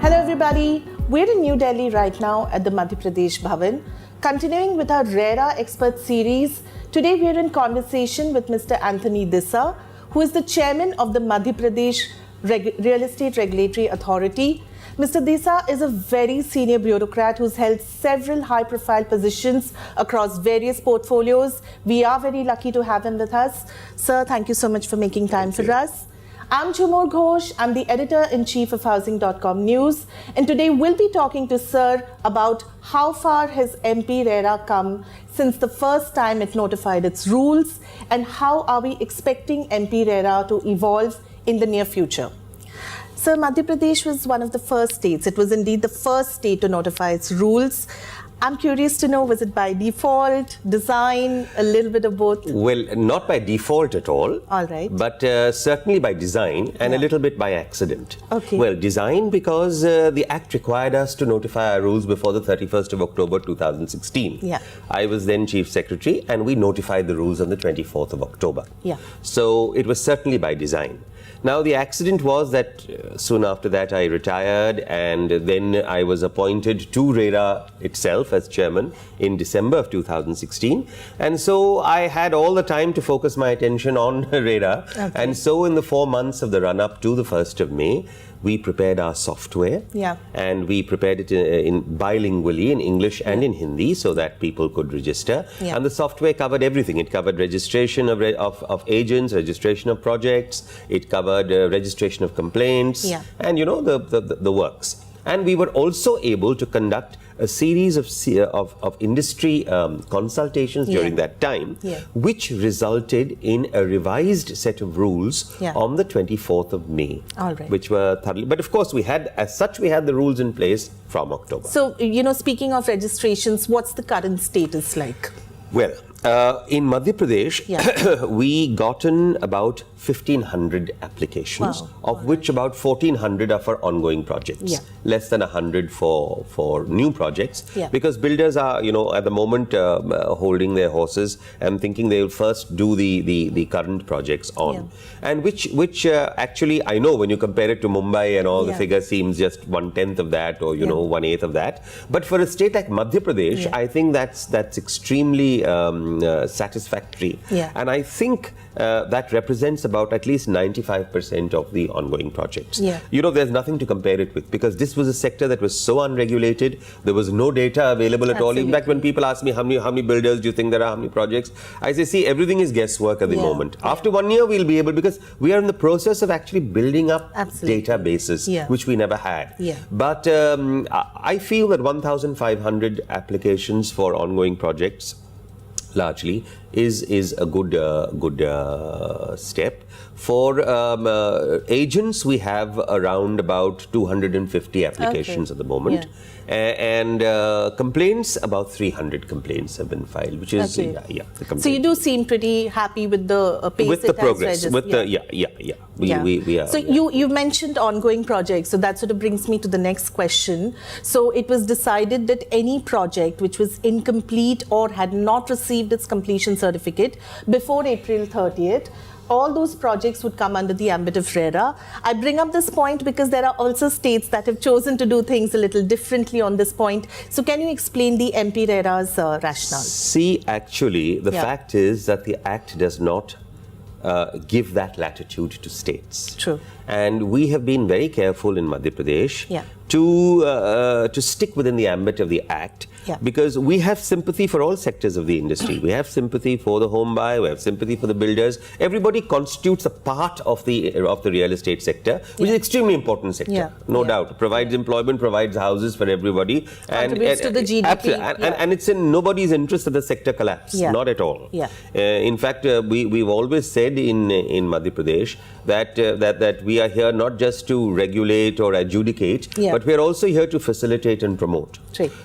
Hello everybody, we're in New Delhi right now at the Madhya Pradesh Bhavan. Continuing with our RERA expert series, today we're in conversation with Mr. Anthony Dissa, who is the chairman of the Madhya Pradesh Real Estate Regulatory Authority. Mr. Dissa is a very senior bureaucrat who's held several high-profile positions across various portfolios. We are very lucky to have him with us. Sir, thank you so much for making time for us. I'm Jhumur Ghosh. I'm the editor-in-chief of Housing.com News. And today we'll be talking to Sir about how far has MP RERA come since the first time it notified its rules, and how are we expecting MP RERA to evolve in the near future. Sir, Madhya Pradesh was one of the first states. It was indeed the first state to notify its rules. I'm curious to know, was it by default, design, a little bit of both? Well, not by default at all. All right. But certainly by design and a little bit by accident. Okay. Well, design because the Act required us to notify our rules before the 31st of October 2016. Yeah. I was then Chief Secretary and we notified the rules on the 24th of October. Yeah. So it was certainly by design. Now, the accident was that soon after that I retired, and then I was appointed to RERA itself as chairman in December of 2016. And so I had all the time to focus my attention on RERA. Okay. And so in the 4 months of the run-up to the 1st of May, we prepared our software, and we prepared it in bilingually, in English and in Hindi, so that people could register. Yeah. And the software covered everything. It covered registration of agents, registration of projects, it covered registration of complaints, and you know, the works. And we were also able to conduct a series of industry consultations during that time, which resulted in a revised set of rules on the 24th of May, which were thoroughly. But of course, we had the rules in place from October. So, you know, speaking of registrations, what's the current status like? Well, in Madhya Pradesh, we gotten about 1,500 applications, of which about 1,400 are for ongoing projects. Less than 100 for new projects, because builders are, you know, at the moment holding their horses and thinking they will first do the current projects on, and which actually, I know when you compare it to Mumbai and all, the figure seems just 1/10 of that, or you know, 1/8 of that. But for a state like Madhya Pradesh, I think that's extremely satisfactory, and I think that represents about at least 95% of the ongoing projects. You know, there's nothing to compare it with, because this was a sector that was so unregulated. There was no data available at all. In fact, when people ask me how many builders do you think there are, how many projects, I say, see, everything is guesswork at the moment. After 1 year, we'll be able, because we are in the process of actually building up databases, which we never had. But I feel that 1,500 applications for ongoing projects largely is a good step. For agents, we have around about 250 applications at the moment. And complaints, about 300 complaints have been filed, which is So you do seem pretty happy with the pace with the progress, with the we are. So you mentioned ongoing projects, so that sort of brings me to the next question. So it was decided that any project which was incomplete or had not received its completion certificate before April 30th, all those projects would come under the ambit of RERA. I bring up this point because there are also states that have chosen to do things a little differently on this point. So can you explain the MP RERA's rationale? See, actually, the fact is that the Act does not give that latitude to states. True. And we have been very careful in Madhya Pradesh to stick within the ambit of the Act, because we have sympathy for all sectors of the industry. We have sympathy for the home buyer, we have sympathy for the builders. Everybody constitutes a part of the real estate sector, which is an extremely important sector, no doubt. It provides employment, provides houses for everybody, contributes to the GDP. Absolutely. And it's in nobody's interest that the sector collapse, not at all. In fact, we've always said in Madhya Pradesh that we are here not just to regulate or adjudicate, but we are also here to facilitate and promote.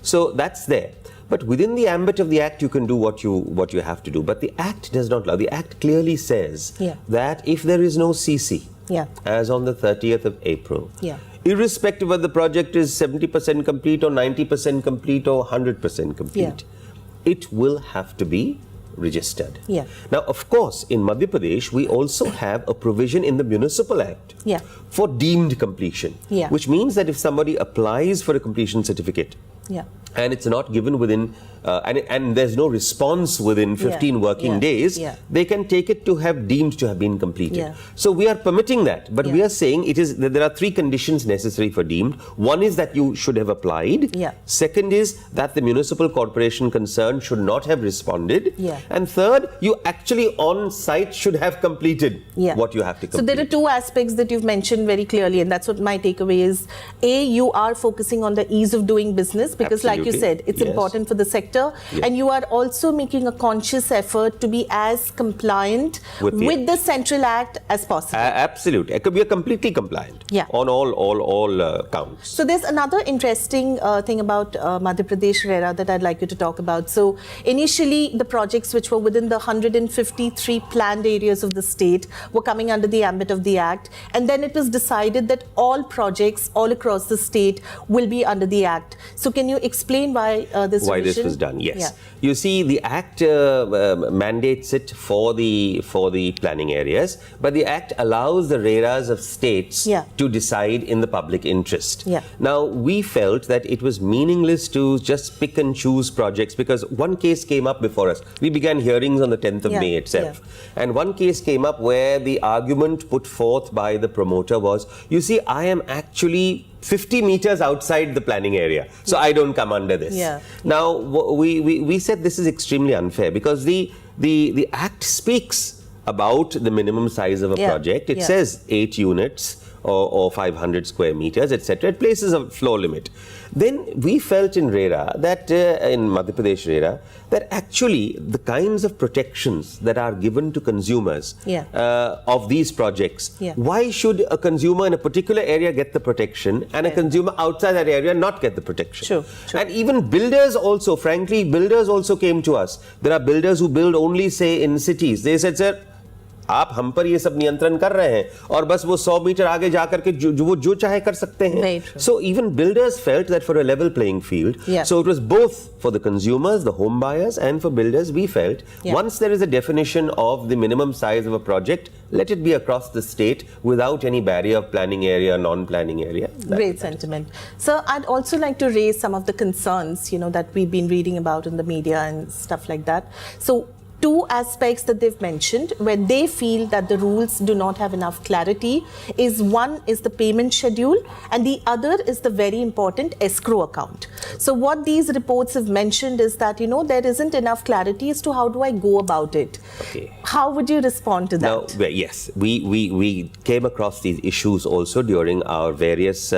So that's there. But within the ambit of the Act, you can do what you have to do. But the Act does not allow. The Act clearly says that if there is no CC, as on the 30th of April, irrespective of the project is 70% complete or 90% complete or 100% complete, it will have to be registered. Yeah. Now, of course, in Madhya Pradesh, we also have a provision in the Municipal Act for deemed completion, which means that if somebody applies for a completion certificate and it's not given within, and there's no response within 15 working days, they can take it to have deemed to have been completed. So we are permitting that, but we are saying it is that there are 3 conditions necessary for deemed. One is that you should have applied. Second is that the municipal corporation concerned should not have responded. And third, you actually on site should have completed what you have to complete. So there are 2 aspects that you've mentioned very clearly, and that's what my takeaway is. A, you are focusing on the ease of doing business because like you said, it's important for the sector, and you are also making a conscious effort to be as compliant with the Central Act as possible. Absolutely. We are completely compliant on all counts. So there's another interesting thing about Madhya Pradesh RERA that I'd like you to talk about. So initially, the projects which were within the 153 planned areas of the state were coming under the ambit of the Act, and then it was decided that all projects all across the state will be under the Act. So can you explain why this was done? Yes. You see, the Act mandates it for the planning areas, but the Act allows the RERAs of states to decide in the public interest. Now, we felt that it was meaningless to just pick and choose projects because one case came up before us. We began hearings on the 10th of May itself. And one case came up where the argument put forth by the promoter was, you see, I am actually 50 meters outside the planning area, so I don't come under this. Now, we said this is extremely unfair because the Act speaks about the minimum size of a project. It says 8 units or 500 square meters, etc. It places a floor limit. Then we felt in RERA that, in Madhya Pradesh RERA, that actually the kinds of protections that are given to consumers of these projects, why should a consumer in a particular area get the protection and a consumer outside that area not get the protection? And even builders also, frankly, builders also came to us. There are builders who build only, say, in cities. They said, sir, आप हम पर ये सब नियंत्रण कर रहे हैं और बस वो 100 मीटर आगे जाकर के जो चाहे कर सकते हैं. So even builders felt that for a level playing field. So it was both for the consumers, the home buyers, and for builders. We felt once there is a definition of the minimum size of a project, let it be across the state without any barrier of planning area, non-planning area. Great sentiment. So I'd also like to raise some of the concerns, that we've been reading about in the media and stuff like that. So 2 aspects that they've mentioned where they feel that the rules do not have enough clarity is one is the payment schedule and the other is the very important escrow account. So what these reports have mentioned is that, there isn't enough clarity as to how do I go about it. How would you respond to that? Now, yes, we came across these issues also during our various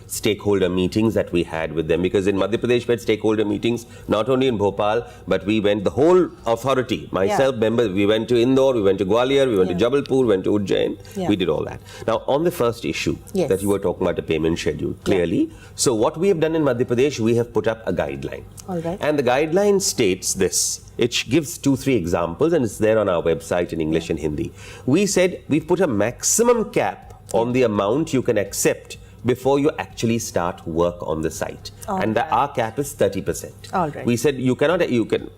stakeholder meetings that we had with them, because in Madhya Pradesh we had stakeholder meetings not only in Bhopal, but we went, the whole authority, myself, members, we went to Indore, we went to Gwalior, we went to Jabalpur, we went to Ujjain, we did all that. Now, on the first issue that you were talking about, the payment schedule, clearly, so what we have done in Madhya Pradesh, we have put up a guideline. And the guideline states this. It gives 2-3 examples and it's there on our website in English and Hindi. We said we've put a maximum cap on the amount you can accept before you actually start work on the site. And our cap is 30%. We said you can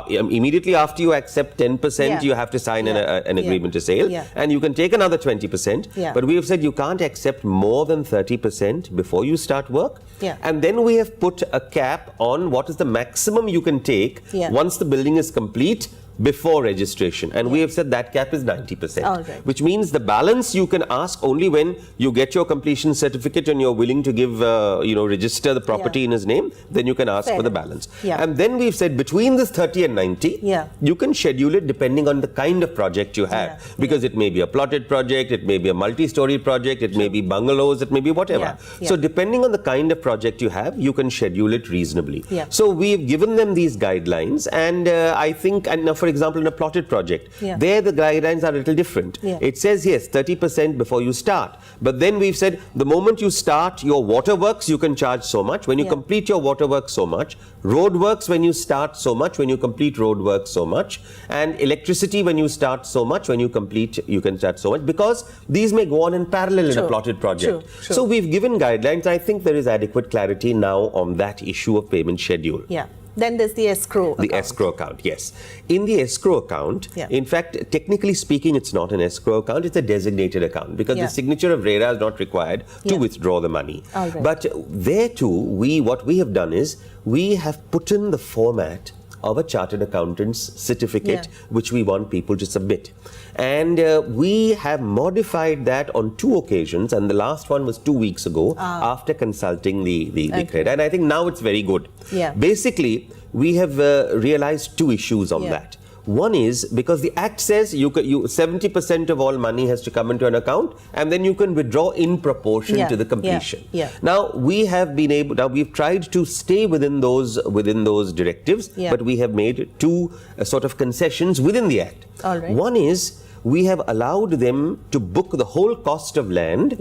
immediately after you accept 10%, you have to sign an agreement to sale, and you can take another 20%. But we have said you can't accept more than 30% before you start work. And then we have put a cap on what is the maximum you can take once the building is complete before registration, and we have said that cap is 90%, which means the balance you can ask only when you get your completion certificate and you're willing to give, register the property in his name, then you can ask for the balance. And then we've said between this 30 and 90, you can schedule it depending on the kind of project you have, because it may be a plotted project, it may be a multi-story project, it may be bungalows, it may be whatever. So depending on the kind of project you have, you can schedule it reasonably. So we've given them these guidelines, and I think, and now for example, in a plotted project, there the guidelines are a little different. It says, yes, 30% before you start. But then we've said, the moment you start your waterworks, you can charge so much. When you complete your waterworks, so much. Roadworks, when you start, so much. When you complete roadworks, so much. And electricity, when you start, so much. When you complete, you can charge so much. Because these may go on in parallel in a plotted project. So we've given guidelines. I think there is adequate clarity now on that issue of payment schedule. Then there's the escrow account. The escrow account, yes. In the escrow account, in fact, technically speaking, it's not an escrow account, it's a designated account because the signature of RERA is not required to withdraw the money. But there too, what we have done is, we have put in the format of a chartered accountant's certificate, which we want people to submit. And we have modified that on 2 occasions, and the last one was 2 weeks ago after consulting the credit. And I think now it's very good. Basically, we have realized 2 issues on that. One is because the Act says 70% of all money has to come into an account, and then you can withdraw in proportion to the completion. Now we've tried to stay within those directives, but we have made 2 sort of concessions within the Act. One is, we have allowed them to book the whole cost of land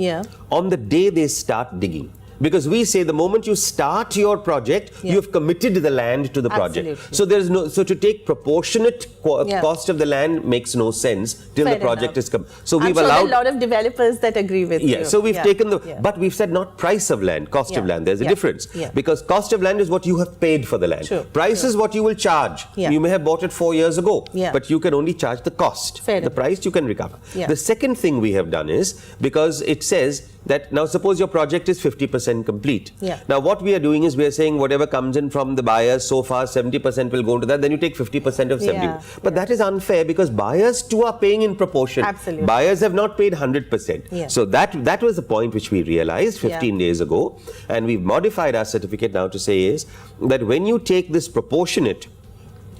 on the day they start digging. Because we say the moment you start your project, you have committed the land to the project. So there's so to take proportionate cost of the land makes no sense till the project is so we've allowed. There are a lot of developers that agree with you. So we've taken but we've said not price of land, cost of land. There's a difference because cost of land is what you have paid for the land. Price is what you will charge. You may have bought it 4 years ago, but you can only charge the cost. The price you can recover. The second thing we have done is, because it says that now suppose your project is 50% complete. Now what we are doing is, we are saying whatever comes in from the buyers so far, 70% will go into that, then you take 50% of 70. But that is unfair, because buyers too are paying in proportion. Buyers have not paid 100%. So that was the point which we realized 15 days ago, and we've modified our certificate now to say is that when you take this proportionate,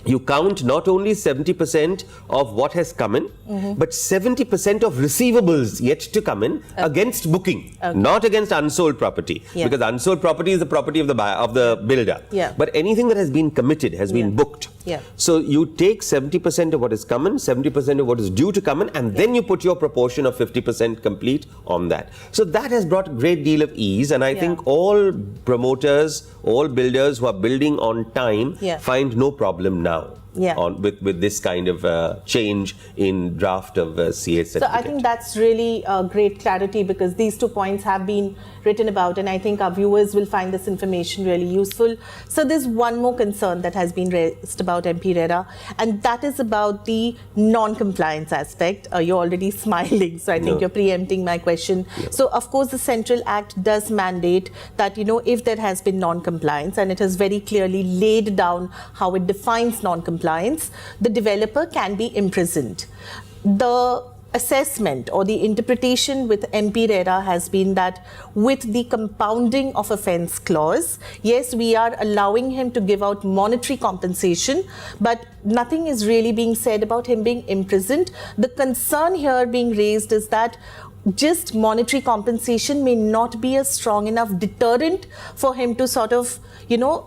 you count not only 70% of what has come in, but 70% of receivables yet to come in against booking, not against unsold property. Because unsold property is the property of the buyer, of the builder. But anything that has been committed has been booked. So you take 70% of what is come in, 70% of what is due to come in, and then you put your proportion of 50% complete on that. So that has brought a great deal of ease, and I think all promoters, all builders who are building on time find no problem now. With this kind of change in draft of CA certificate. So I think that's really great clarity, because these 2 points have been written about, and I think our viewers will find this information really useful. So there's one more concern that has been raised about MP RERA, and that is about the non-compliance aspect. You're already smiling, so I think you're preempting my question. So of course the Central Act does mandate that, if there has been non-compliance, and it has very clearly laid down how it defines non-compliance, the developer can be imprisoned. The assessment or the interpretation with MP RERA has been that with the compounding of offence clause, yes, we are allowing him to give out monetary compensation, but nothing is really being said about him being imprisoned. The concern here being raised is that just monetary compensation may not be a strong enough deterrent for him to sort of,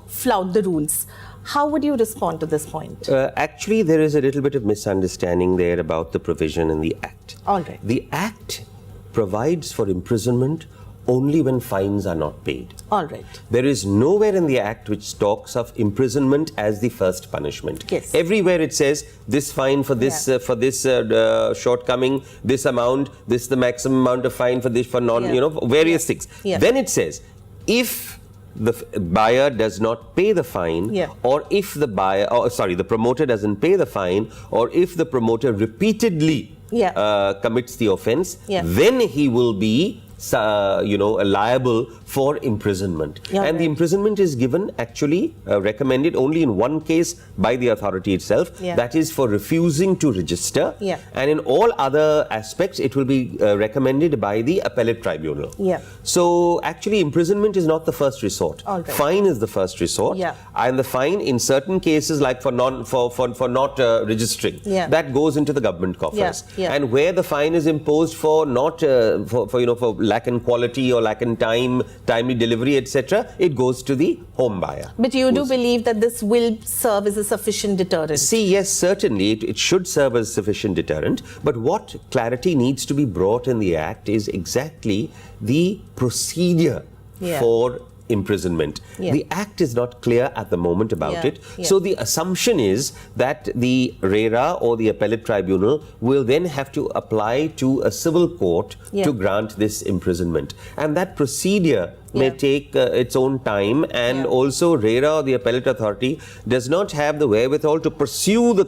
flout the rules. How would you respond to this point? Actually, there is a little bit of misunderstanding there about the provision in the Act. All right. The Act provides for imprisonment only when fines are not paid. All right. There is nowhere in the Act which talks of imprisonment as the first punishment. Yes. Everywhere it says this fine for this shortcoming, this amount, this the maximum amount of fine for this, for various things. Then it says, if the buyer does not pay the fine, or if the promoter doesn't pay the fine, or if the promoter repeatedly commits the offence, then he will be liable for imprisonment. And the imprisonment is given, actually recommended only in one case by the authority itself, that is for refusing to register, and in all other aspects it will be recommended by the appellate tribunal. So actually imprisonment is not the first resort. Fine is the first resort, and the fine in certain cases, like for not registering, that goes into the government coffers. And where the fine is imposed for not for lack in quality or lack in timely delivery, etc., it goes to the home buyer. But you do believe that this will serve as a sufficient deterrent? See, yes, certainly it should serve as sufficient deterrent, but what clarity needs to be brought in the Act is exactly the procedure for imprisonment. The Act is not clear at the moment about it. Yeah. So the assumption is that the RERA or the appellate tribunal will then have to apply to a civil court to grant this imprisonment. And that procedure may take its own time, and also RERA or the appellate authority does not have the wherewithal to pursue the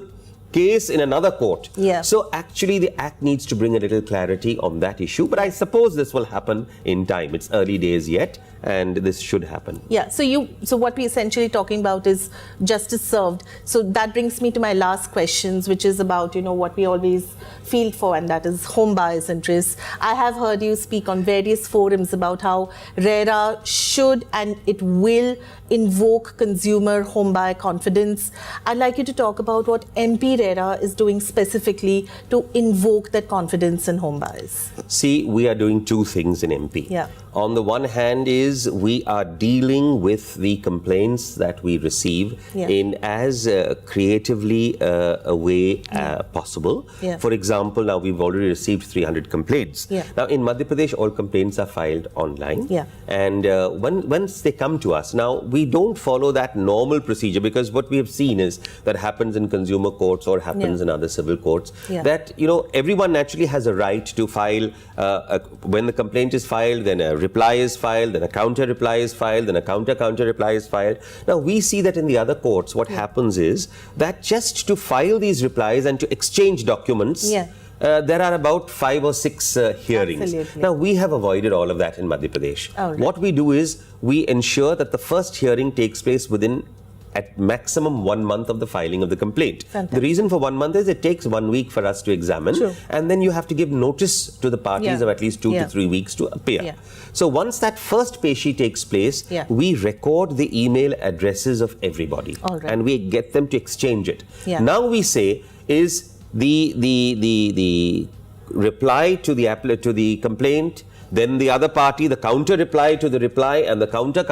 case in another court. So actually the Act needs to bring a little clarity on that issue, but I suppose this will happen in time. It's early days yet, and this should happen. So what we're essentially talking about is justice served. So that brings me to my last questions, which is about, you know, what we always field for, and that is home buyers' interests. I have heard you speak on various forums about how RERA should and it will invoke consumer home buyer confidence. I'd like you to talk about what MP RERA is doing specifically to invoke that confidence in home buyers. See, we are doing two things in MP. On the one hand is we are dealing with the complaints that we receive in as creatively a way possible. For example, now we've already received 300 complaints. Now in Madhya Pradesh, all complaints are filed online. And once they come to us, now we don't follow that normal procedure, because what we have seen is that happens in consumer courts or happens in other civil courts, that, you know, everyone naturally has a right to file, when the complaint is filed, then a reply is filed, then a counter reply is filed, then a counter reply is filed. Now we see that in the other courts, what happens is that just to file these replies and to exchange documents, there are about 5 or 6 hearings. Now we have avoided all of that in Madhya Pradesh. What we do is we ensure that the first hearing takes place within at maximum 1 month of the filing of the complaint. The reason for 1 month is it takes 1 week for us to examine, and then you have to give notice to the parties of at least 2 to 3 weeks to appear. So once that first peshi takes place, we record the email addresses of everybody and we get them to exchange it. Now we say is the reply to the complaint, then the other party, the counter reply to the reply, and the counter,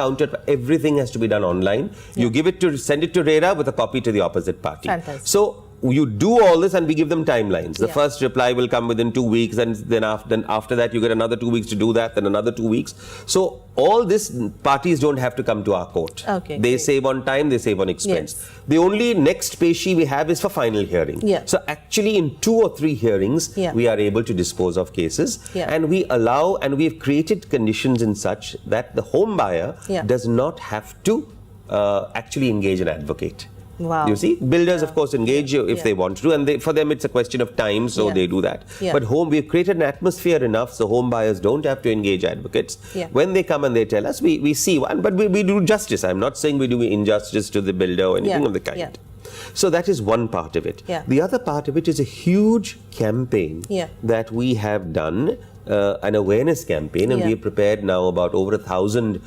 everything has to be done online. You send it to RERA with a copy to the opposite party. So you do all this and we give them timelines. The first reply will come within 2 weeks, and then after that you get another 2 weeks to do that, then another 2 weeks. So all this, parties don't have to come to our court. They save on time, they save on expense. The only next peshi we have is for final hearing. So actually in 2 or 3 hearings, we are able to dispose of cases, and we allow, and we've created conditions in such that the home buyer does not have to actually engage an advocate. You see, builders of course engage if they want to, and for them it's a question of time, so they do that. But we've created an atmosphere enough so home buyers don't have to engage advocates. When they come and they tell us, we see one, but we do justice. I'm not saying we do injustice to the builder or anything of the kind. So that is one part of it. The other part of it is a huge campaign that we have done, an awareness campaign, and we have prepared now about over 1,000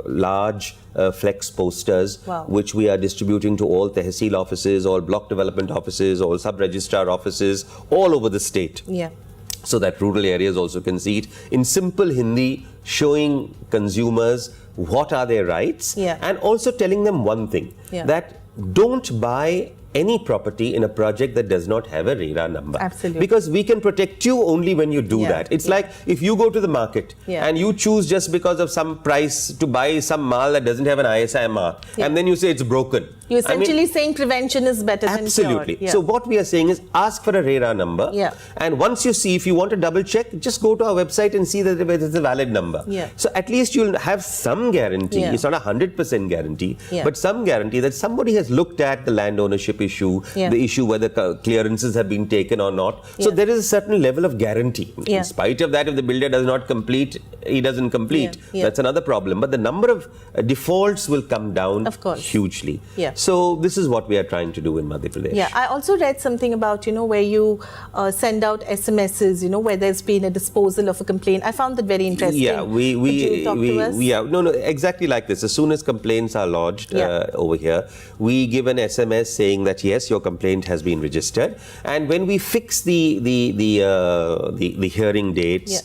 large flex posters, which we are distributing to all tehsil offices, all block development offices, all sub-registrar offices all over the state. So that rural areas also can see it in simple Hindi, showing consumers what are their rights, and also telling them one thing, that don't buy any property in a project that does not have a RERA number. Because we can protect you only when you do that. It's like if you go to the market and you choose just because of some price to buy some mall that doesn't have an ISIMR, and then you say it's broken. You're essentially saying prevention is better than cure. So what we are saying is ask for a RERA number, and once you see, if you want to double check, just go to our website and see that it is a valid number. So at least you'll have some guarantee. It's not 100% guarantee, but some guarantee that somebody has looked at the land ownership issue, the issue whether clearances have been taken or not. So there is a certain level of guarantee. In spite of that, if the builder does not complete, he doesn't complete. That's another problem. But the number of defaults will come down hugely. So this is what we are trying to do in Madhya Pradesh. I also read something about, where you send out SMSs, where there's been a disposal of a complaint. I found that very interesting. Exactly like this. As soon as complaints are lodged over here, we give an SMS saying that yes, your complaint has been registered. And when we fix the hearing dates,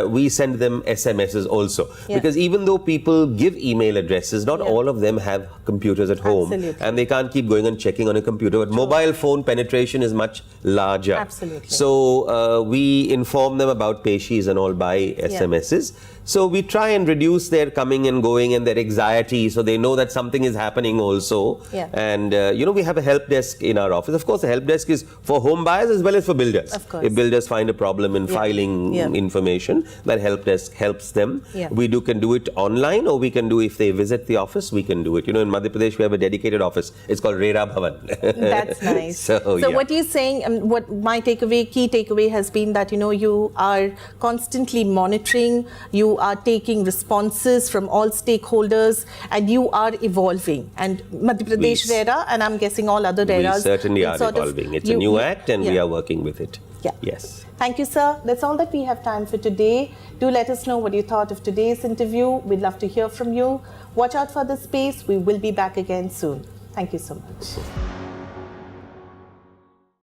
we send them SMSs also. Because even though people give email addresses, not all of them have computers at home. And they can't keep going and checking on a computer. But mobile phone penetration is much larger. Absolutely. So we inform them about Peshis and all by SMSs. So we try and reduce their coming and going and their anxiety, so they know that something is happening also. And you know, we have a help desk in our office. Of course, the help desk is for home buyers as well as for builders. Of course. If builders find a problem in filing information, that help desk helps them. We can do it online, or we can do, if they visit the office, we can do it. You know, in Madhya Pradesh, we have a dedicated office. It's called RERA Bhavan. That's nice. So what you're saying, what my key takeaway has been that, you know, you are constantly monitoring, you are taking responses from all stakeholders, and you are evolving. And Madhya Pradesh RERA, and I'm guessing all other RERAs, we certainly are evolving. It's a new act, and we are working with it. Yes. Thank you, sir. That's all that we have time for today. Do let us know what you thought of today's interview. We'd love to hear from you. Watch out for the space. We will be back again soon. Thank you so much.